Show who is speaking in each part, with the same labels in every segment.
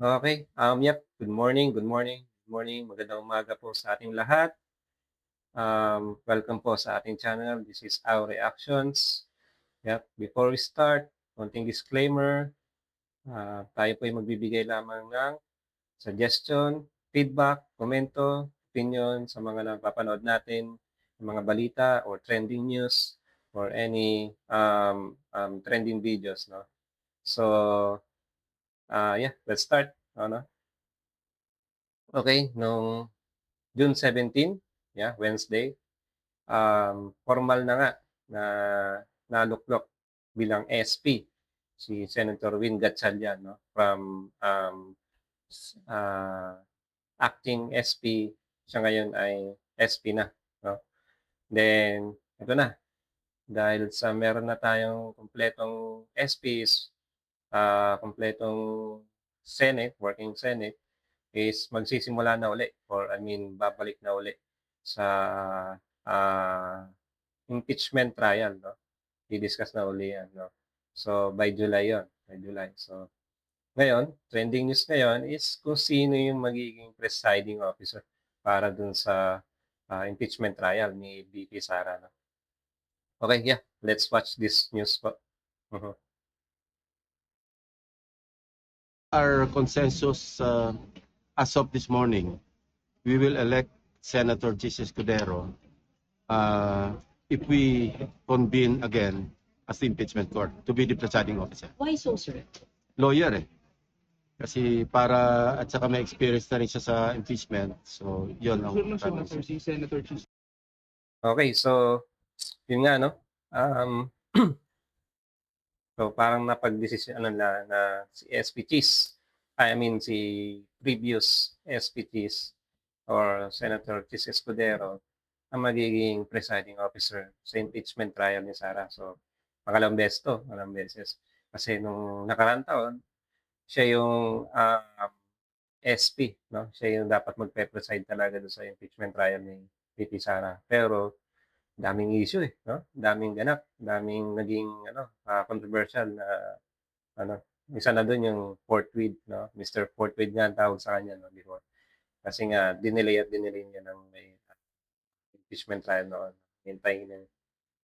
Speaker 1: Okay, yep, good morning, good morning, magandang umaga po sa ating lahat. Welcome po sa ating channel. This is Our Reactions. Yep, before we start, konting disclaimer, tayo po ay magbibigay lamang ng suggestion, feedback, komento, opinion sa mga napapanood natin, mga balita or trending news or any trending videos, no? So, yeah, let's start. Ano? Okay, nung June 17, yeah, Wednesday, formal na nga na naluklok bilang SP si Senator Win Gatchalian, no, from, acting SP, siya ngayon ay SP na, no. Then ito na, dahil sa meron na tayong kumpletong SPs, kumpletong Senate, working Senate, is magsisimula na uli or I mean babalik na uli sa, ah, impeachment trial, 'no. Di-discuss na uli 'yan, 'no. So, by July 'yon, by July. So, ngayon, trending news ngayon is kung sino yung magiging presiding officer para dun sa, impeachment trial ni VP Sara, 'no. Okay, yeah, let's watch this news po. Mhm.
Speaker 2: Our consensus as of this morning, we will elect Senator Jesus Escudero if we convene again as the impeachment court to be the presiding officer.
Speaker 3: Why so, sir?
Speaker 2: Lawyer eh. Kasi para at saka may experience na rin siya sa impeachment. So, yun ang
Speaker 4: Si Senator Chis.
Speaker 1: Okay, so yun nga, 'no, um, so parang napagdesisyonan na si SP Chis, I mean si previous SP Chis or Senator Chis Escudero ang magiging presiding officer sa impeachment trial ni Sara. So, pangalawang beses 'to, pangalawang beses. Kasi nung nakaraang taon, siya yung, SP, 'no, siya yung dapat magpe-preside talaga dun sa impeachment trial ni VP Sara. Pero daming issue, eh, 'no, daming ganap, daming naging ano, controversial na ano, isa na dun yung forthwith, 'no, Mr. Forthwith nga ang tawag sa kanya, 'no, before. Kasi nga dinelay at dinelay niya ng may impeachment trial noon.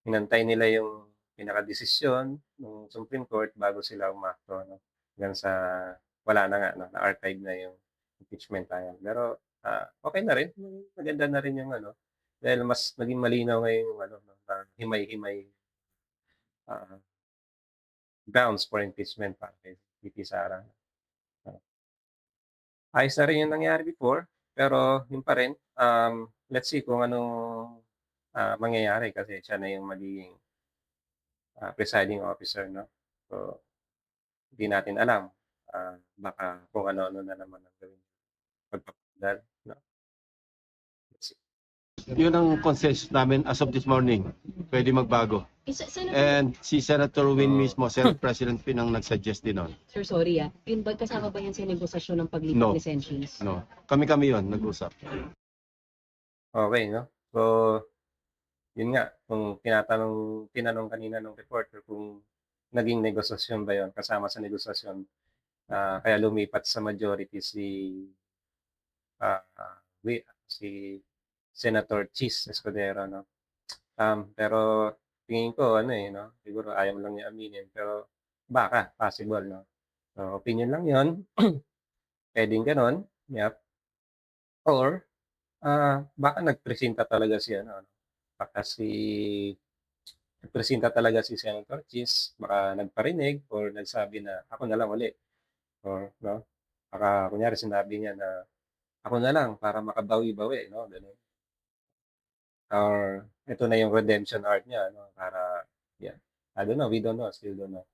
Speaker 1: Hinantay nila yung pinakadesisyon nung Supreme Court bago sila umakto, 'no, hanggang sa wala na nga, 'no, na-archive na yung impeachment trial. Pero, okey na rin, maganda na rin yung ano, dahil mas naging malinaw ngayon yung ano, 'no, na himay-himay, ah, grounds for impeachment para kay VP Sara. Oo. Ayos na rin yung nangyari before, pero yun pa rin, let's see kung anong, mangyayari kasi siya na yung magiging, presiding officer, 'no. So, hindi natin alam, baka kung ano-ano na naman ang gawin pagpapagal, 'no. Let's see.
Speaker 2: yun ang consensus namin as of this morning. Pwede magbago.
Speaker 3: Senator,
Speaker 2: And si Senator Win
Speaker 1: Mm.
Speaker 2: mismo, Senate President Pin ang nag-suggest din nun.
Speaker 3: sir, sorry yun ba kasama ba yan sa negosasyon ng paglipat
Speaker 2: No.
Speaker 3: ni Senchins?
Speaker 2: No. Kami-kami yun, nag-usap.
Speaker 1: Okay, 'no. So, yun nga, kung tinanong kanina nung reporter kung naging negosasyon ba yun, kasama sa negosasyon, kaya lumipat sa majority si Senator Chis Escudero, 'no. Pero tingin ko ano, eh, 'no, siguro ayaw lang niya aminin pero baka, possible, 'no. So, opinion lang 'yun, puwedeng gano'n, yep. Or, baka nagpresinta talaga si ano, baka nagpresinta talaga si Senator Chis, baka nagparinig or nagsabi na, "Ako na lang uli," or 'no, baka kunyari sinabi niya na, "Ako na lang para makabawi-bawi," 'no, gano'n. Or ito na yung redemption arc niya, 'no, para yeah, I don't know, we don't know, still don't know.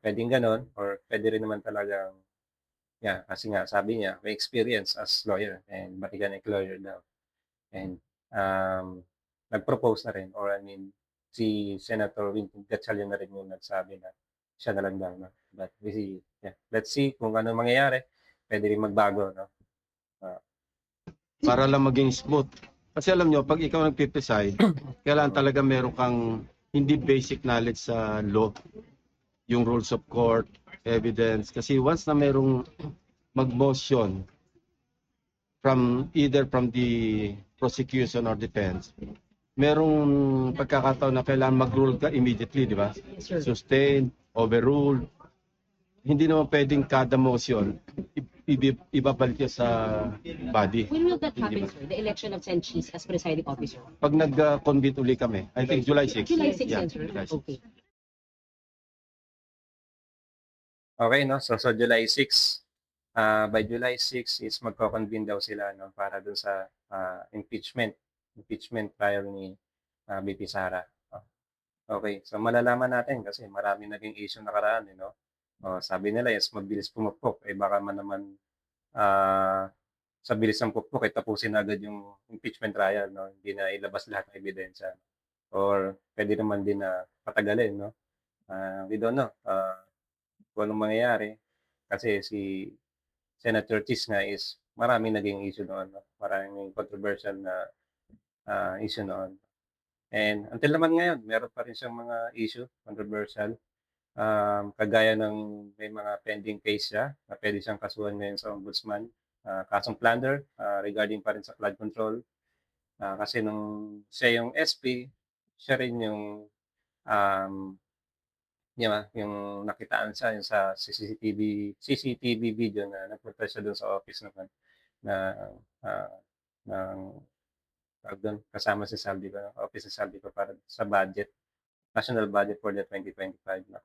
Speaker 1: Puwedeng gano'n or puwede rin naman talagang yeah, kasi nga sabi niya may experience as lawyer and Batiganic lawyer daw. And, nag-propose na rin or I mean, si Senator Win Gatchalian na rin yung nagsabi na siya na lang daw, 'no. But we see, yeah, let's see kung anong mangyayari. Puwede rin magbago, 'no. Ah,
Speaker 2: Para lang maging smooth. Kasi alam nyo, pag ikaw nagpipreside, kailangan talaga meron kang hindi basic knowledge sa law, yung rules of court, evidence. Kasi once na merong mag-motion from either from the prosecution or defense, merong pagkakataon na kailangan mag-rule ka immediately, di ba?
Speaker 3: Yes, sir.
Speaker 2: Sustain, overrule. Hindi naman pwedeng kada motion ibabalik niya sa body.
Speaker 3: When will that
Speaker 2: Hindi
Speaker 3: happen,
Speaker 2: ba?
Speaker 3: sir? The election of Senchis as presiding officer?
Speaker 2: Pag nag-convene uli kami, I think July 6.
Speaker 3: July 6
Speaker 2: Yeah,
Speaker 3: yan, sir?
Speaker 2: July 6.
Speaker 3: Okay.
Speaker 1: Okay, no? So July 6, by July 6 is magko-convene daw sila, no? Para dun sa impeachment trial ni VP Sara. Okay, so malalaman natin kasi marami naging issue nakaraan, eh, no? Sabi nila, yes, mabilis pumukpok. Eh, baka man naman sa bilis ng pukpok, tapusin agad yung impeachment trial, no? Hindi na ilabas lahat ng ebidensya. Or pwede naman din na patagalin, no? We don't know kung anong mangyayari. Kasi si Senator Chis nga is maraming naging issue noon, no? Maraming controversial na issue noon. And until naman ngayon, meron pa rin siyang mga issue, controversial. Kagaya ng may mga pending case siya na pwede siyang kasuhan ngayon sa ombudsman. Kasong plunder regarding pa rin sa flood control. Kasi nung siya yung SP, siya rin yung yung nakitaan siya yung sa CCTV video na nagpunta siya doon sa office naman na ng kasama si Saldico, office ni Saldico para sa budget, national budget for the 2025. No?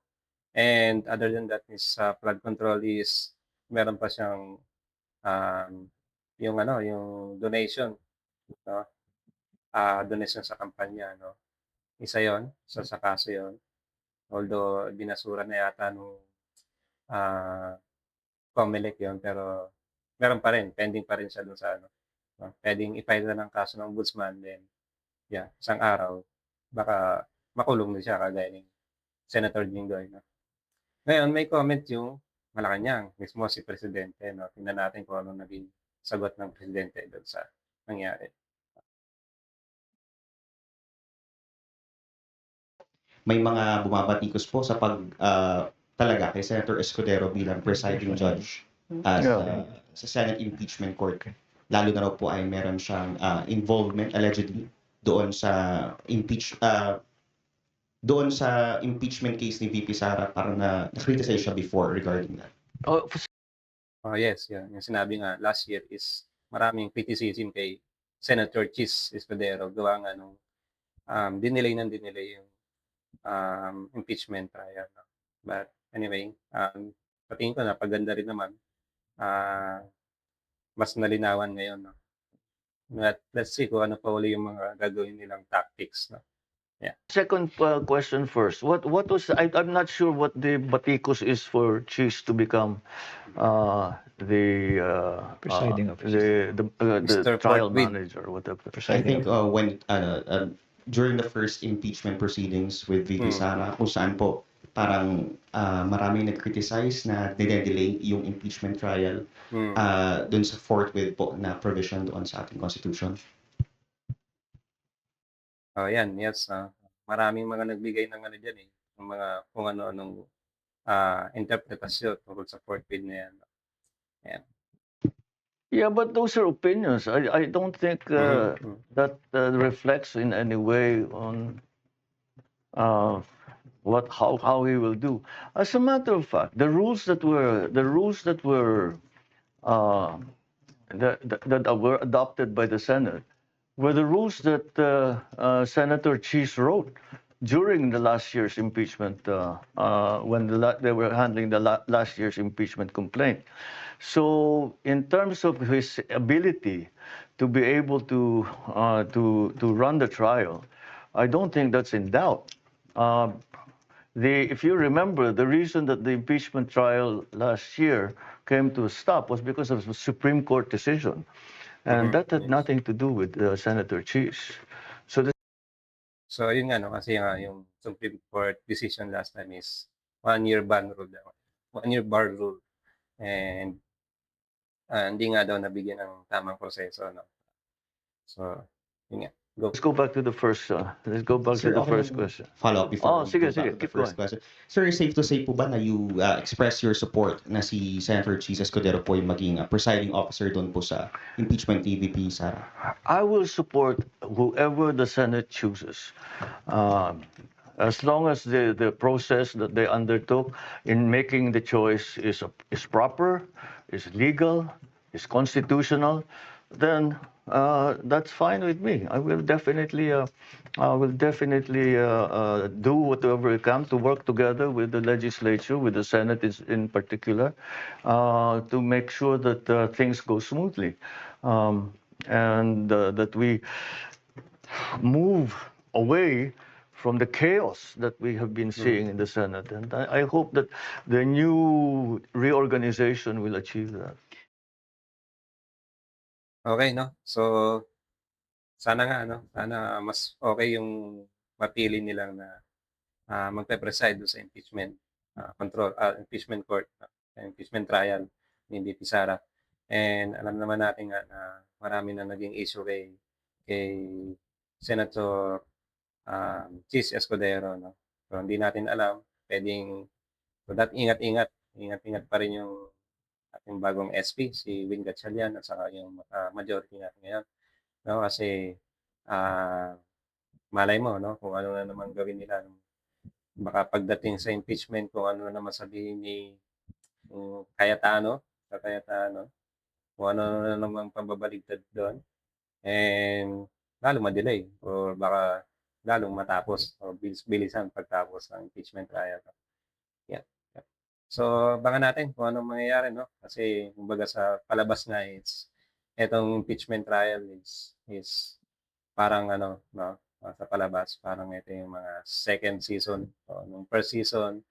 Speaker 1: And other than that is flood control is meron pa siyang yung donation, no? Donation sa kampanya, no? Isa 'yon, sa kaso 'yon. Although binasura na yata nung COMELEC 'yon, pero meron pa rin, pending pa rin siya dun sa no? Pwedeng i-file na ng kaso ng ombudsman, then isang araw baka makulong din siya kagaya ni Senator Jinggoy, no? Ngayon may comment yung Malacanang, mismo si Presidente, no? Tingnan natin kung anong naging sagot ng Presidente doon sa nangyari.
Speaker 4: May mga bumabatikos po sa talaga kay Senator Escudero bilang presiding judge sa Senate Impeachment Court. Lalo na raw po ay meron siyang involvement allegedly doon sa impeachment case ni VP Sara, para na-criticize siya before regarding that.
Speaker 1: Yes, yan. Yung sinabi nga last year is maraming criticism kay Senator Chis Escudero gawa nga nung dinelay yung impeachment trial. No? But anyway, patingin ko napaganda rin naman. Mas nalinawan ngayon. No? But let's see kung ano pa uli yung mga gagawin nilang tactics. No?
Speaker 5: Second question first. What was I'm not sure what the batikos is for Cheese to become the
Speaker 6: Presiding officer.
Speaker 5: the
Speaker 1: Mr.
Speaker 5: trial
Speaker 1: Fortwith.
Speaker 5: manager or whatever.
Speaker 4: I think when during the first impeachment proceedings with VP Sara, kung saan po parang maraming nag-criticize na dinedelay yung impeachment trial dun sa Fortwith po na provision doon sa ating constitution.
Speaker 1: Yan, yes. Maraming mga nagbigay ng ano dyan eh. Ng mga kung ano-anong interpretasyon tungkol sa Fortwith na yan. Yan.
Speaker 5: Yeah, but those are opinions. I don't think that reflects in any way on how he will do. As a matter of fact, the rules that were adopted by the Senate were the rules that Senator Cheese wrote during the last year's impeachment, when they were handling the last year's impeachment complaint. So, in terms of his ability to be able to run the trial, I don't think that's in doubt. If you remember, the reason that the impeachment trial last year came to a stop was because of a Supreme Court decision. And that had nothing to do with Senator Cheese.
Speaker 1: So yun nga no, kasi yung Supreme Court decision last time is 1 year ban rule daw. 1 year bar rule. And hindi nga daw nabigyan ng tamang proseso, no. So yun nga. Go.
Speaker 5: Let's go back to the first. Let's go back
Speaker 4: Sir,
Speaker 5: to the
Speaker 4: okay
Speaker 5: first
Speaker 4: lang
Speaker 5: question.
Speaker 4: follow up before
Speaker 5: Oh,
Speaker 4: we
Speaker 5: sige,
Speaker 4: go back
Speaker 5: sige.
Speaker 4: to the
Speaker 5: Keep
Speaker 4: first
Speaker 5: going.
Speaker 4: question. Sir, safe to say po ba na you express your support na si Senator Chis Escudero po yung maging presiding officer doon po sa impeachment ni VP Sara?
Speaker 5: I will support whoever the Senate chooses. As long as the process that they undertook in making the choice is proper, is legal, is constitutional, then that's fine with me. I will definitely do whatever I can to work together with the legislature, with the Senate in particular, to make sure that things go smoothly, and that we move away from the chaos that we have been seeing in the Senate. And I hope that the new reorganization will achieve that.
Speaker 1: Okay, no? So, sana nga, no? Sana mas okay yung mapili nilang na magpe-preside doon sa impeachment impeachment court, impeachment trial ni VP Sara. And alam naman natin nga na marami na naging issue kay Senator Chis Escudero, no? So, hindi natin alam, pwedeng so ingat-ingat, ingat-ingat pa rin yung ating bagong SP, si Wing Gatchalian at saka yung majority natin ngayon, no? Kasi malay mo, no, kung ano na naman gawin nila. Baka pagdating sa impeachment, kung ano na naman sabihin ni Cayetano, kung ano na naman pambabaligtad doon, and lalong ma-delay or baka lalong matapos o bilisan pagtapos ng impeachment trial. Yeah. Yeah. So, abangan natin kung anong mangyayari, no? Kasi kumbaga sa palabas nga etong impeachment trial is parang ano, no? Sa palabas, parang ito yung mga second season. So, nung first season,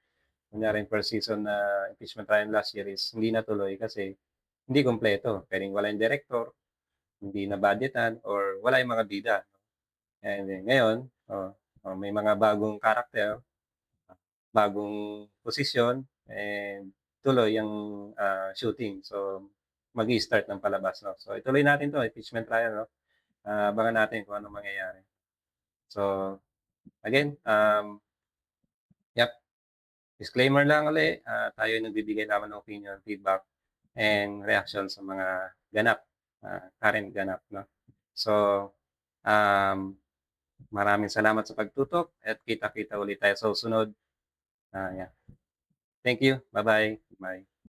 Speaker 1: kunyari yung first season na impeachment trial last year is hindi natuloy kasi hindi kompleto. Pwedeng wala yung director, hindi na budgetan, or wala yung mga bida. And then, ngayon, may mga bagong karakter, bagong posisyon, and tuloy yung shooting. So, mag-i-start ng palabas. No? So, ituloy natin to impeachment trial. No? Abangan natin kung ano mangyayari. So, again, yep, disclaimer lang ulit, tayo ay nagbibigay lamang ng opinion, feedback, and reaction sa mga ganap, current ganap. No? So, maraming salamat sa pagtutok at kita-kita ulit tayo sa susunod. Yeah. Thank you. Bye-bye. Bye.